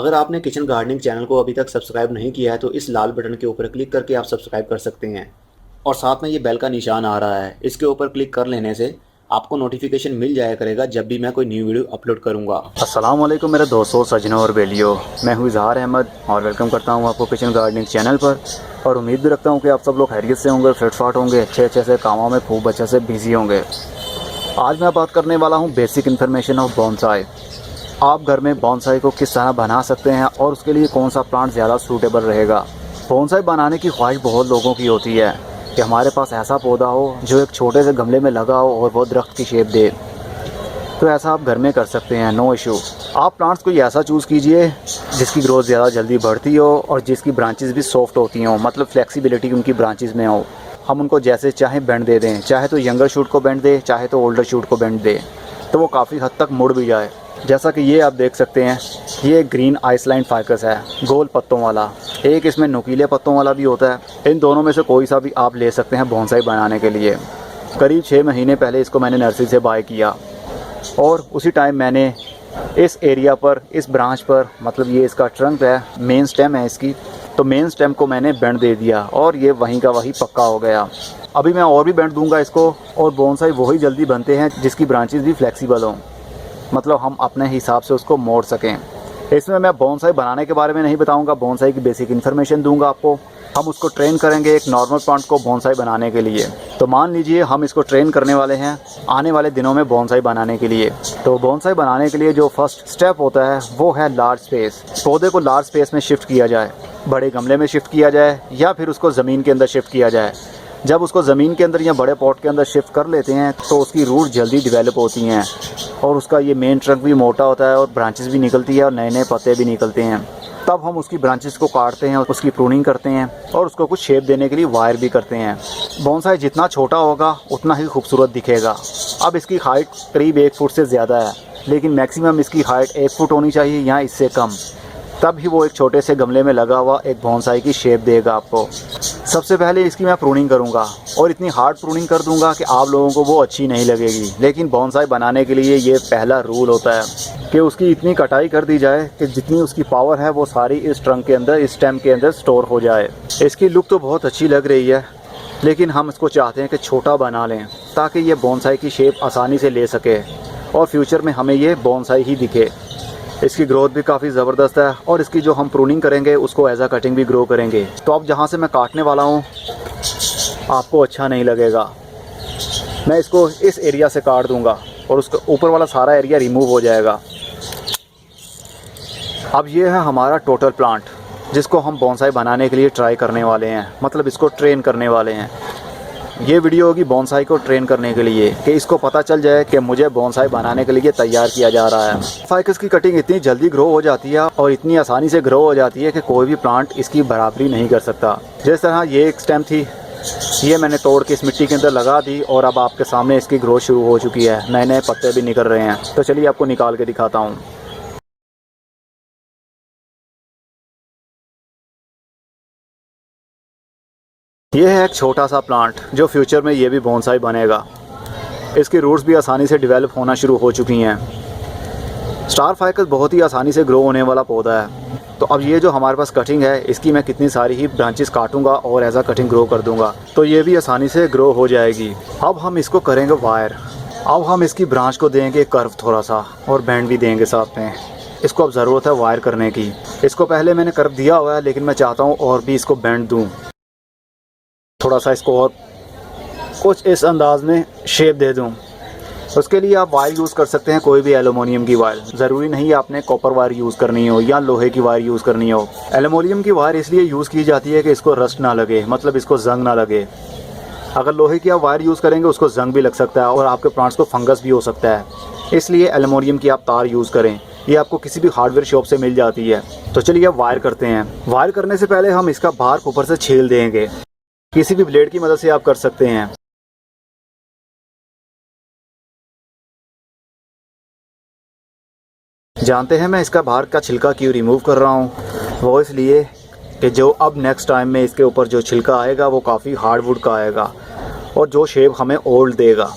अगर आपने kitchen gardening channel को अभी तक सब्सक्राइब नहीं किया है तो इस लाल बटन के ऊपर क्लिक करके आप सब्सक्राइब कर सकते हैं और साथ में ये बेल का निशान आ रहा है, इसके ऊपर क्लिक कर लेने से आपको नोटिफिकेशन मिल जाया करेगा जब भी मैं कोई न्यू वीडियो अपलोड करूँगा। अस्सलाम वालेकुम मेरे दोस्तों, सजनों और बेलियों। मैं हूँ इजहार अहमद और वेलकम करता हूँ आपको किचन गार्डनिंग चैनल पर। और उम्मीद भी रखता हूँ कि आप सब लोग खैरियत से होंगे, फिटफाट होंगे, अच्छे से कामों में खूब अच्छे से बिजी होंगे। आज मैं बात करने वाला हूँ बेसिक इन्फॉर्मेशन ऑफ बोनसाई। आप घर में बोनसाई को किस तरह बना सकते हैं और उसके लिए कौन सा प्लांट ज़्यादा सूटेबल रहेगा। बोनसाई बनाने की ख्वाहिश बहुत लोगों की होती है कि हमारे पास ऐसा पौधा हो जो एक छोटे से गमले में लगा हो और वो दरख्त की शेप दे। तो ऐसा आप घर में कर सकते हैं, नो इशू। आप प्लांट्स को ऐसा चूज़ कीजिए जिसकी ग्रोथ ज़्यादा जल्दी बढ़ती हो और जिसकी ब्रांचेस भी सॉफ्ट होती हों, मतलब फ्लेक्सिबिलिटी उनकी ब्रांचेस में हो। हम उनको जैसे चाहे बेंड दे दें, चाहे तो यंगर शूट को बेंड दे, चाहे तो ओल्डर शूट को बेंड दे, तो वो काफ़ी हद तक मुड़ भी जाए। जैसा कि ये आप देख सकते हैं, ये ग्रीन आइसलैंड फाइकस है, गोल पत्तों वाला। एक इसमें नुकीले पत्तों वाला भी होता है। इन दोनों में से कोई सा भी आप ले सकते हैं बोनसाई बनाने के लिए। करीब 6 महीने पहले इसको मैंने नर्सरी से बाय किया और उसी टाइम मैंने इस एरिया पर, इस ब्रांच पर, मतलब ये इसका ट्रंक है, मेन स्टेम है इसकी, तो मेन स्टेम को मैंने बेंड दे दिया और ये वहीं का वहीं पक्का हो गया। अभी मैं और भी बेंड दूंगा इसको। और बोनसाई वही जल्दी बनते हैं जिसकी ब्रांचेस भी फ्लेक्सिबल हों, मतलब हम अपने हिसाब से उसको मोड़ सकें। इसमें मैं बोनसाई बनाने के बारे में नहीं बताऊंगा, बोनसाई की बेसिक इन्फॉर्मेशन दूंगा आपको। हम उसको ट्रेन करेंगे एक नॉर्मल प्लांट को बोनसाई बनाने के लिए। तो मान लीजिए हम इसको ट्रेन करने वाले हैं आने वाले दिनों में बोनसाई बनाने के लिए। तो बोनसाई बनाने के लिए जो फर्स्ट स्टेप होता है वो है लार्ज स्पेस। पौधे को लार्ज स्पेस में शिफ्ट किया जाए, बड़े गमले में शिफ्ट किया जाए या फिर उसको ज़मीन के अंदर शिफ्ट किया जाए। जब उसको ज़मीन के अंदर या बड़े पॉट के अंदर शिफ्ट कर लेते हैं तो उसकी रूट जल्दी डेवलप होती हैं और उसका ये मेन ट्रंक भी मोटा होता है और ब्रांचेस भी निकलती है और नए नए पत्ते भी निकलते हैं। तब हम उसकी ब्रांचेस को काटते हैं, उसकी प्रूनिंग करते हैं और उसको कुछ शेप देने के लिए वायर भी करते हैं। बोनसाई जितना छोटा होगा उतना ही खूबसूरत दिखेगा। अब इसकी हाइट करीब 1 फुट से ज़्यादा है, लेकिन मैक्सिमम इसकी हाइट 1 फुट होनी चाहिए या इससे कम। तब ही वो एक छोटे से गमले में लगा हुआ एक बोनसाई की शेप देगा आपको। सबसे पहले इसकी मैं प्रूनिंग करूंगा और इतनी हार्ड प्रूनिंग कर दूंगा कि आप लोगों को वो अच्छी नहीं लगेगी। लेकिन बोनसाई बनाने के लिए ये पहला रूल होता है कि उसकी इतनी कटाई कर दी जाए कि जितनी उसकी पावर है वो सारी इस ट्रंक के अंदर, इस स्टेम के अंदर स्टोर हो जाए। इसकी लुक तो बहुत अच्छी लग रही है, लेकिन हम इसको चाहते हैं कि छोटा बना लें ताकि ये बोनसाई की शेप आसानी से ले सके और फ्यूचर में हमें ये बोनसाई ही दिखे। इसकी ग्रोथ भी काफ़ी ज़बरदस्त है और इसकी जो हम प्रूनिंग करेंगे उसको एज आ कटिंग भी ग्रो करेंगे। तो अब जहाँ से मैं काटने वाला हूँ आपको अच्छा नहीं लगेगा, मैं इसको इस एरिया से काट दूँगा और उसका ऊपर वाला सारा एरिया रिमूव हो जाएगा। अब ये है हमारा टोटल प्लांट जिसको हम बोनसाई बनाने के लिए ट्राई करने वाले हैं, मतलब इसको ट्रेन करने वाले हैं। ये वीडियो होगी बोनसाई को ट्रेन करने के लिए कि इसको पता चल जाए कि मुझे बोनसाई बनाने के लिए तैयार किया जा रहा है। फाइकस की कटिंग इतनी जल्दी ग्रो हो जाती है और इतनी आसानी से ग्रो हो जाती है कि कोई भी प्लांट इसकी बराबरी नहीं कर सकता। जिस तरह ये एक स्टेम थी, ये मैंने तोड़ के इस मिट्टी के अंदर लगा दी और अब आपके सामने इसकी ग्रोथ शुरू हो चुकी है, नए नए पत्ते भी निकल रहे हैं। तो चलिए आपको निकाल के दिखाता हूँ। ये है एक छोटा सा प्लांट जो फ्यूचर में ये भी बोनसाई बनेगा। इसकी रूट्स भी आसानी से डेवलप होना शुरू हो चुकी हैं। स्टार फाइकस बहुत ही आसानी से ग्रो होने वाला पौधा है। तो अब ये जो हमारे पास कटिंग है इसकी मैं कितनी सारी ही ब्रांचेस काटूंगा और एज आ कटिंग ग्रो कर दूंगा, तो ये भी आसानी से ग्रो हो जाएगी। अब हम इसको करेंगे वायर। अब हम इसकी ब्रांच को देंगे कर्व थोड़ा सा और बैंड भी देंगे साथ में। इसको अब ज़रूरत है वायर करने की। इसको पहले मैंने कर्व दिया हुआ है, लेकिन मैं चाहता हूँ और भी इसको बैंड दूँ, थोड़ा सा इसको और कुछ इस अंदाज में शेप दे दूं। उसके लिए आप वायर यूज़ कर सकते हैं, कोई भी एलुमिनियम की वायर। ज़रूरी नहीं आपने कॉपर वायर यूज़ करनी हो या लोहे की वायर यूज़ करनी हो। एलुमिनियम की वायर इसलिए यूज़ की जाती है कि इसको रस्ट ना लगे, मतलब इसको जंग ना लगे। अगर लोहे की आप वायर यूज़ करेंगे उसको जंग भी लग सकता है और आपके प्लांट्स को फंगस भी हो सकता है। इसलिए एलुमिनियम की आप तार यूज़ करें, ये आपको किसी भी हार्डवेयर शॉप से मिल जाती है। तो चलिए अब वायर करते हैं। वायर करने से पहले हम इसका बाहर ऊपर से छील देंगे। किसी भी ब्लेड की मदद से आप कर सकते हैं। जानते हैं मैं इसका बाहर का छिलका क्यों रिमूव कर रहा हूँ? वो इसलिए कि जो अब नेक्स्ट टाइम में इसके ऊपर जो छिलका आएगा वो काफ़ी हार्डवुड का आएगा और जो शेप हमें ओल्ड देगा।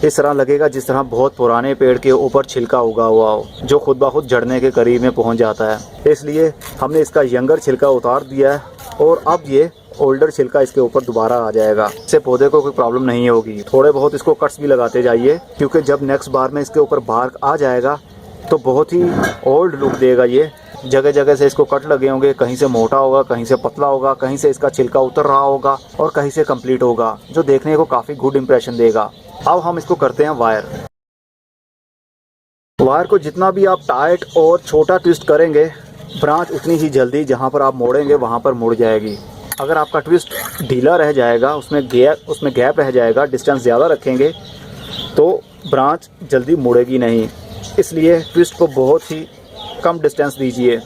इस तरह लगेगा जिस तरह बहुत पुराने पेड़ के ऊपर छिलका उगा हुआ हो, जो खुद ब खुद झड़ने के करीब में पहुंच जाता है। इसलिए हमने इसका यंगर छिलका उतार दिया है और अब ये ओल्डर छिलका इसके ऊपर दोबारा आ जाएगा। इससे पौधे को कोई प्रॉब्लम नहीं होगी। थोड़े बहुत इसको कट्स भी लगाते जाइए, क्योंकि जब नेक्स्ट बार में इसके ऊपर बार्क आ जाएगा तो बहुत ही ओल्ड लुक देगा ये। जगह जगह से इसको कट लगे होंगे, कहीं से मोटा होगा, कहीं से पतला होगा, कहीं से इसका छिलका उतर रहा होगा और कहीं से कंप्लीट होगा, जो देखने को काफ़ी गुड इंप्रेशन देगा। अब हम इसको करते हैं वायर। वायर को जितना भी आप टाइट और छोटा ट्विस्ट करेंगे, ब्रांच उतनी ही जल्दी जहाँ पर आप मोड़ेंगे वहाँ पर मुड़ जाएगी। अगर आपका ट्विस्ट ढीला रह जाएगा, उसमें गैप रह जाएगा, डिस्टेंस ज़्यादा रखेंगे तो ब्रांच जल्दी मुड़ेगी नहीं। इसलिए ट्विस्ट को बहुत ही कम डिस्टेंस दीजिए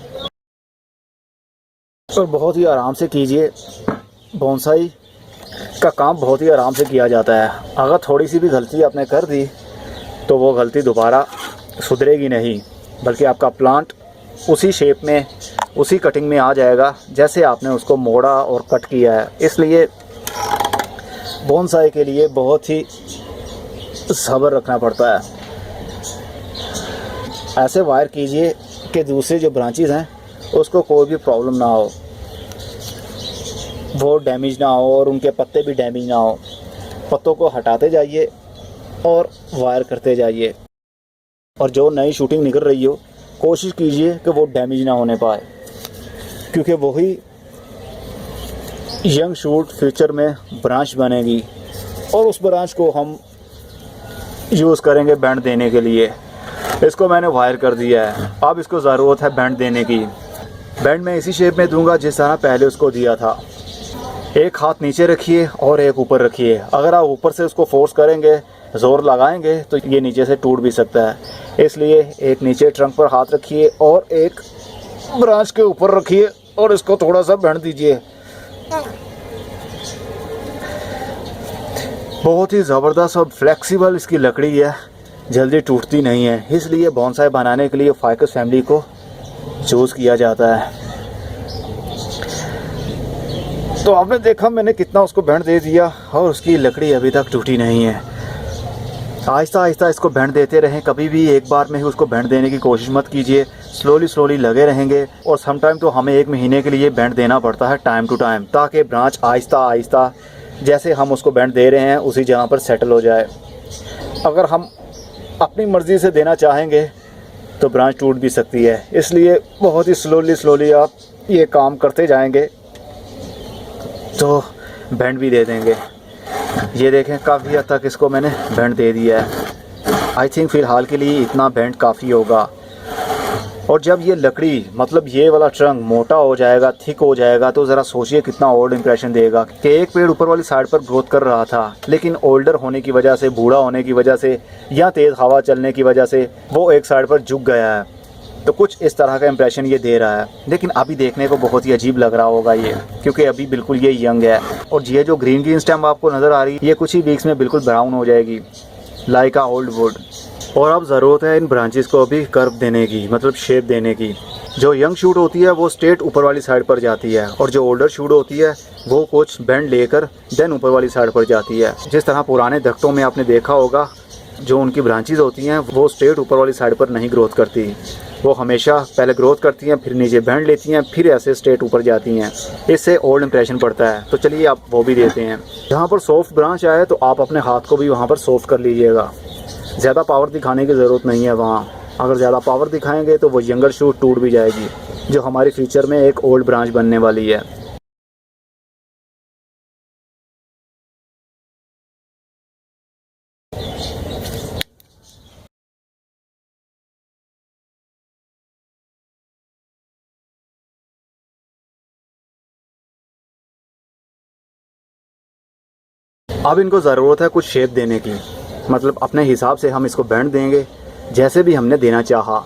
और बहुत ही आराम से कीजिए। बोनसाई का काम बहुत ही आराम से किया जाता है। अगर थोड़ी सी भी गलती आपने कर दी तो वो गलती दोबारा सुधरेगी नहीं, बल्कि आपका प्लांट उसी शेप में, उसी कटिंग में आ जाएगा जैसे आपने उसको मोड़ा और कट किया है। इसलिए बोनसाई के लिए बहुत ही सब्र रखना पड़ता है। ऐसे वायर कीजिए कि दूसरे जो ब्रांचेस हैं उसको कोई भी प्रॉब्लम ना हो, वो डैमेज ना हो और उनके पत्ते भी डैमेज ना हो। पत्तों को हटाते जाइए और वायर करते जाइए। और जो नई शूटिंग निकल रही हो, कोशिश कीजिए कि वो डैमेज ना होने पाए, क्योंकि वही यंग शूट फ्यूचर में ब्रांच बनेगी और उस ब्रांच को हम यूज़ करेंगे बैंड देने के लिए। इसको मैंने वायर कर दिया है। अब इसको ज़रूरत है बैंड देने की। बैंड मैं इसी शेप में दूंगा जिस तरह पहले उसको दिया था। एक हाथ नीचे रखिए और एक ऊपर रखिए। अगर आप ऊपर से उसको फोर्स करेंगे, ज़ोर लगाएंगे तो ये नीचे से टूट भी सकता है। इसलिए एक नीचे ट्रंक पर हाथ रखिए और एक ब्रांच के ऊपर रखिए और इसको थोड़ा सा बैंड दीजिए। बहुत ही ज़बरदस्त और फ्लेक्सिबल इसकी लकड़ी है, जल्दी टूटती नहीं है। इसलिए बोनसाई बनाने के लिए फाइकस फैमिली को चूज़ किया जाता है। तो आपने देखा मैंने कितना उसको बैंड दे दिया और उसकी लकड़ी अभी तक टूटी नहीं है। आहिस्ता आहिस्ता इसको बैंड देते रहें। कभी भी एक बार में ही उसको बैंड देने की कोशिश मत कीजिए। स्लोली लगे रहेंगे और सम टाइम तो हमें 1 महीने के लिए बैंड देना पड़ता है टाइम टू टाइम, ताकि ब्रांच आहिस्ता आहिस्ता जैसे हम उसको बैंड दे रहे हैं उसी जगह पर सेटल हो जाए। अगर हम अपनी मर्ज़ी से देना चाहेंगे तो ब्रांच टूट भी सकती है। इसलिए बहुत ही स्लोली आप ये काम करते जाएंगे तो बैंड भी दे देंगे। ये देखें काफ़ी हद तक इसको मैंने बैंड दे दिया है। आई थिंक फ़िलहाल के लिए इतना बैंड काफ़ी होगा। और जब ये लकड़ी मतलब ये वाला ट्रंक मोटा हो जाएगा, थिक हो जाएगा, तो ज़रा सोचिए कितना ओल्ड इंप्रेशन देगा कि एक पेड़ ऊपर वाली साइड पर ग्रोथ कर रहा था, लेकिन ओल्डर होने की वजह से, बूढ़ा होने की वजह से या तेज़ हवा चलने की वजह से वो एक साइड पर झुक गया है। तो कुछ इस तरह का इंप्रेशन ये दे रहा है। लेकिन अभी देखने को बहुत ही अजीब लग रहा होगा ये, क्योंकि अभी बिल्कुल ये यंग है। और ये जो ग्रीन ग्रीन स्टेम आपको नज़र आ रही है, ये कुछ ही वीक्स में बिल्कुल ब्राउन हो जाएगी लाइक आ ओल्ड वुड। और अब ज़रूरत है इन ब्रांचेस को अभी कर्व देने की, मतलब शेप देने की। जो यंग शूट होती है वो स्ट्रेट ऊपर वाली साइड पर जाती है, और जो ओल्डर शूट होती है वो कुछ बेंड लेकर देन ऊपर वाली साइड पर जाती है। जिस तरह पुराने दरख्तों में आपने देखा होगा, जो उनकी ब्रांचेस होती हैं वो स्ट्रेट ऊपर वाली साइड पर नहीं ग्रोथ करती। वो हमेशा पहले ग्रोथ करती हैं, फिर नीचे बेंड लेती हैं, फिर ऐसे स्ट्रेट ऊपर जाती हैं। इससे ओल्ड इंप्रेशन पड़ता है। तो चलिए आप वो भी देते हैं। जहाँ पर सॉफ्ट ब्रांच आए तो आप अपने हाथ को भी वहाँ पर सॉफ्ट कर लीजिएगा। ज़्यादा पावर दिखाने की ज़रूरत नहीं है वहाँ। अगर ज़्यादा पावर दिखाएंगे तो वो यंगर शूट टूट भी जाएगी, जो हमारी फ्यूचर में एक ओल्ड ब्रांच बनने वाली है। अब इनको ज़रूरत है कुछ शेप देने की, मतलब अपने हिसाब से हम इसको बैंड देंगे जैसे भी हमने देना चाहा।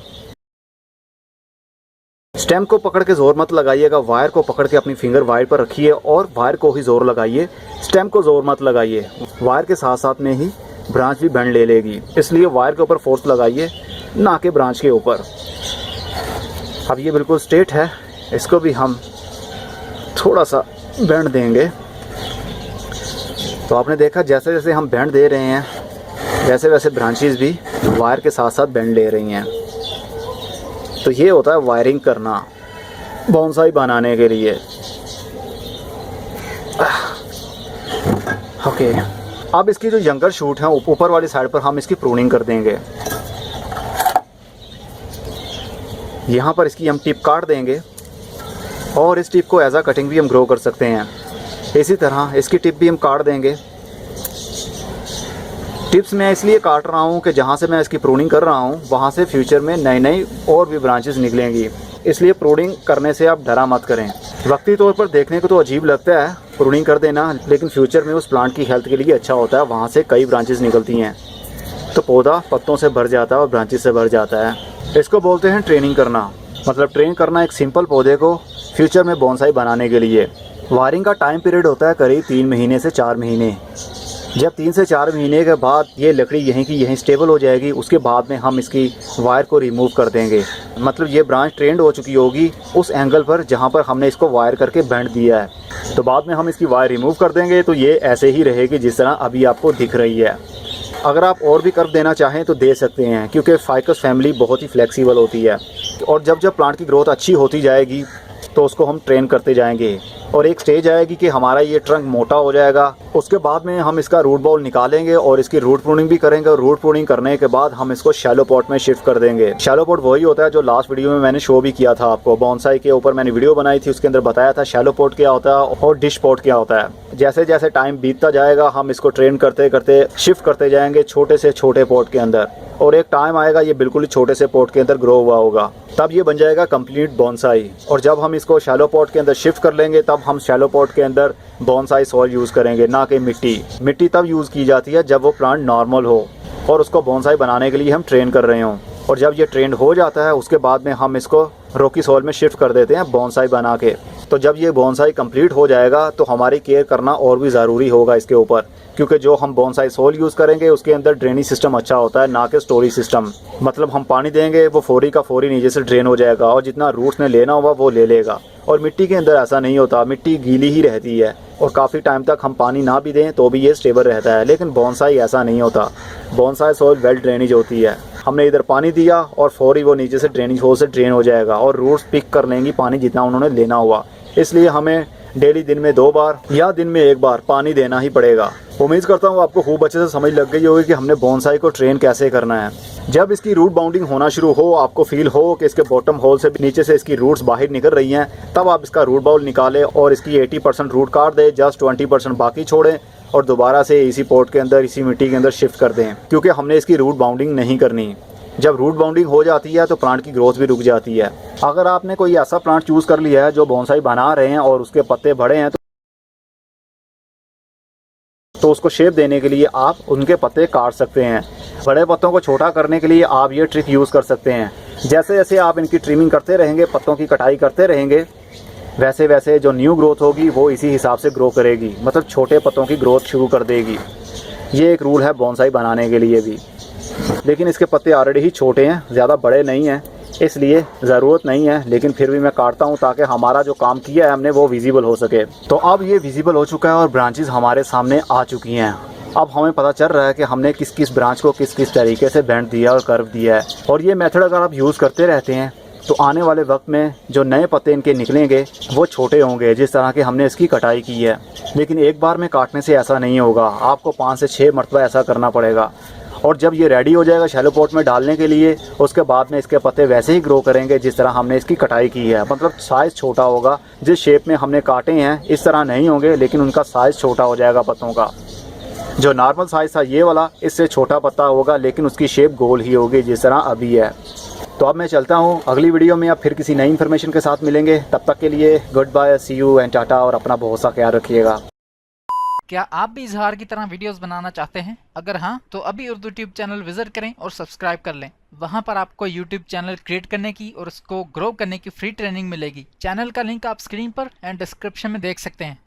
स्टेम को पकड़ के ज़ोर मत लगाइएगा, वायर को पकड़ के अपनी फिंगर वायर पर रखिए और वायर को ही ज़ोर लगाइए, स्टेम को ज़ोर मत लगाइए। वायर के साथ साथ में ही ब्रांच भी बैंड ले लेगी, इसलिए वायर के ऊपर फोर्स लगाइए, ना कि ब्रांच के ऊपर। अब ये बिल्कुल स्ट्रेट है, इसको भी हम थोड़ा सा बैंड देंगे। तो आपने देखा जैसे जैसे हम बैंड दे रहे हैं वैसे वैसे ब्रांचेस भी वायर के साथ साथ बेंड ले रही हैं। तो ये होता है वायरिंग करना बोनसाई बनाने के लिए। ओके, अब इसकी जो यंगर शूट है ऊपर वाली साइड पर हम इसकी प्रूनिंग कर देंगे। यहाँ पर इसकी हम टिप काट देंगे और इस टिप को एज आ कटिंग भी हम ग्रो कर सकते हैं। इसी तरह इसकी टिप भी हम काट देंगे। टिप्स मैं इसलिए काट रहा हूँ कि जहाँ से मैं इसकी प्रूनिंग कर रहा हूँ वहाँ से फ्यूचर में नई नई और भी ब्रांचेस निकलेंगी, इसलिए प्रूनिंग करने से आप डरा मत करें। वक्ती तौर पर देखने को तो अजीब लगता है प्रूनिंग कर देना, लेकिन फ्यूचर में उस प्लांट की हेल्थ के लिए अच्छा होता है। वहाँ से कई ब्रांचेस निकलती हैं तो पौधा पत्तों से भर जाता है और ब्रांचेस से भर जाता है। इसको बोलते हैं ट्रेनिंग करना, मतलब ट्रेन करना एक सिंपल पौधे को फ्यूचर में बोनसाई बनाने के लिए। वायरिंग का टाइम पीरियड होता है करीब 3 महीने से 4 महीने। जब 3 से 4 महीने के बाद ये लकड़ी यहीं की यहीं स्टेबल हो जाएगी, उसके बाद में हम इसकी वायर को रिमूव कर देंगे। मतलब ये ब्रांच ट्रेंड हो चुकी होगी उस एंगल पर जहाँ पर हमने इसको वायर करके बेंड दिया है। तो बाद में हम इसकी वायर रिमूव कर देंगे तो ये ऐसे ही रहेगी जिस तरह अभी आपको दिख रही है। अगर आप और भी कर्व देना चाहें तो दे सकते हैं, क्योंकि फाइकस फैमिली बहुत ही फ्लेक्सिबल होती है। और जब जब प्लांट की ग्रोथ अच्छी होती जाएगी तो उसको हम ट्रेन करते जाएंगे और एक स्टेज आएगी कि हमारा ये ट्रंक मोटा हो जाएगा। उसके बाद में हम इसका रूट बॉल निकालेंगे और इसकी रूट प्रूनिंग भी करेंगे। और रूट प्रूनिंग करने के बाद हम इसको शैलो पॉट में शिफ्ट कर देंगे। शैलो पॉट वही होता है जो लास्ट वीडियो में मैंने शो भी किया था आपको। बोनसाई के ऊपर मैंने वीडियो बनाई थी, उसके अंदर बताया था शैलो पॉट क्या होता है और डिश पॉट क्या होता है। जैसे जैसे टाइम बीतता जाएगा हम इसको ट्रेन करते करते शिफ्ट करते जाएंगे छोटे से छोटे पॉट के अंदर, और एक टाइम आएगा ये बिल्कुल ही छोटे से पॉट के अंदर ग्रो हुआ होगा, तब ये बन जाएगा कंप्लीट बोनसाई। और जब हम इसको शैलो पॉट के अंदर शिफ्ट कर लेंगे तब हम शैलो पॉट के अंदर बोनसाई सॉइल यूज़ करेंगे, ना कि मिट्टी। मिट्टी तब यूज़ की जाती है जब वो प्लांट नॉर्मल हो और उसको बोनसाई बनाने के लिए हम ट्रेन कर रहे हों। और जब ये ट्रेंड हो जाता है उसके बाद में हम इसको रॉकी सॉइल में शिफ्ट कर देते हैं बोनसाई बना के। तो जब ये बोनसाई कंप्लीट हो जाएगा तो हमारी केयर करना और भी ज़रूरी होगा इसके ऊपर, क्योंकि जो हम बोनसाई सॉइल यूज़ करेंगे उसके अंदर ड्रेनेज सिस्टम अच्छा होता है, ना कि स्टोरेज सिस्टम। मतलब हम पानी देंगे वो फौरी का फौरी नीचे से ड्रेन हो जाएगा और जितना रूट्स ने लेना होगा वो ले लेगा। और मिट्टी के अंदर ऐसा नहीं होता, मिट्टी गीली ही रहती है और काफ़ी टाइम तक हम पानी ना भी दें तो भी ये स्टेबल रहता है। लेकिन बोनसाई ऐसा नहीं होता, बोनसाई सॉइल वेल ड्रेनेज होती है। हमने इधर पानी दिया और फौरी वो नीचे से ड्रेनेज होल से ड्रेन हो जाएगा और रूट्स पिक कर लेंगी पानी जितना उन्होंने लेना हुआ। इसलिए हमें डेली दिन में 2 बार या दिन में 1 बार पानी देना ही पड़ेगा। उम्मीद करता हूँ आपको खूब अच्छे से समझ लग गई होगी कि हमने बोनसाई को ट्रेन कैसे करना है। जब इसकी रूट बाउंडिंग होना शुरू हो, आपको फील हो कि इसके बॉटम होल से नीचे से इसकी रूट्स बाहर निकल रही हैं, तब आप इसका रूट बाउल निकालें और इसकी 80% रूट काट दें, जस्ट 20% बाकी छोड़ें और दोबारा से इसी पॉट के अंदर इसी मिट्टी के अंदर शिफ्ट कर दें, क्योंकि हमने इसकी रूट बाउंडिंग नहीं करनी। जब रूट बाउंडिंग हो जाती है तो प्लांट की ग्रोथ भी रुक जाती है। अगर आपने कोई ऐसा प्लांट चूज़ कर लिया है जो बोनसाई बना रहे हैं और उसके पत्ते बड़े हैं तो उसको शेप देने के लिए आप उनके पत्ते काट सकते हैं। बड़े पत्तों को छोटा करने के लिए आप ये ट्रिक यूज़ कर सकते हैं। जैसे जैसे आप इनकी ट्रिमिंग करते रहेंगे, पत्तों की कटाई करते रहेंगे, वैसे वैसे जो न्यू ग्रोथ होगी वो इसी हिसाब से ग्रो करेगी, मतलब छोटे पत्तों की ग्रोथ शुरू कर देगी। ये एक रूल है बोनसाई बनाने के लिए भी। लेकिन इसके पत्ते ऑलरेडी ही छोटे हैं, ज़्यादा बड़े नहीं हैं, इसलिए ज़रूरत नहीं है, लेकिन फिर भी मैं काटता हूँ ताकि हमारा जो काम किया है हमने वो विजिबल हो सके। तो अब ये विजिबल हो चुका है और ब्रांचेस हमारे सामने आ चुकी हैं। अब हमें पता चल रहा है कि हमने किस किस ब्रांच को किस किस तरीके से बेंड दिया और कर्व दिया है। और ये मेथड अगर आप यूज़ करते रहते हैं तो आने वाले वक्त में जो नए पत्ते इनके निकलेंगे वो छोटे होंगे, जिस तरह के हमने इसकी कटाई की है। लेकिन एक बार में काटने से ऐसा नहीं होगा, आपको 5 से 6 मरतबा ऐसा करना पड़ेगा। और जब ये रेडी हो जाएगा शैलो पॉट में डालने के लिए, उसके बाद में इसके पत्ते वैसे ही ग्रो करेंगे जिस तरह हमने इसकी कटाई की है। मतलब साइज़ छोटा होगा, जिस शेप में हमने काटे हैं इस तरह नहीं होंगे, लेकिन उनका साइज़ छोटा हो जाएगा पत्तों का। जो नॉर्मल साइज़ था ये वाला, इससे छोटा पत्ता होगा लेकिन उसकी शेप गोल ही होगी जिस तरह अभी है। तो अब मैं चलता हूँ, अगली वीडियो में आप फिर किसी नई इन्फॉर्मेशन के साथ मिलेंगे। तब तक के लिए good bye, see you and tata, और अपना बहुत सा ख्याल रखिएगा। क्या आप भी इजहार की तरह वीडियोस बनाना चाहते हैं? अगर हाँ तो अभी उर्दू ट्यूब चैनल विजिट करें और सब्सक्राइब कर लें। वहां पर आपको यूट्यूब चैनल क्रिएट करने की और उसको ग्रो करने की फ्री ट्रेनिंग मिलेगी। चैनल का लिंक आप स्क्रीन पर एंड डिस्क्रिप्शन में देख सकते हैं।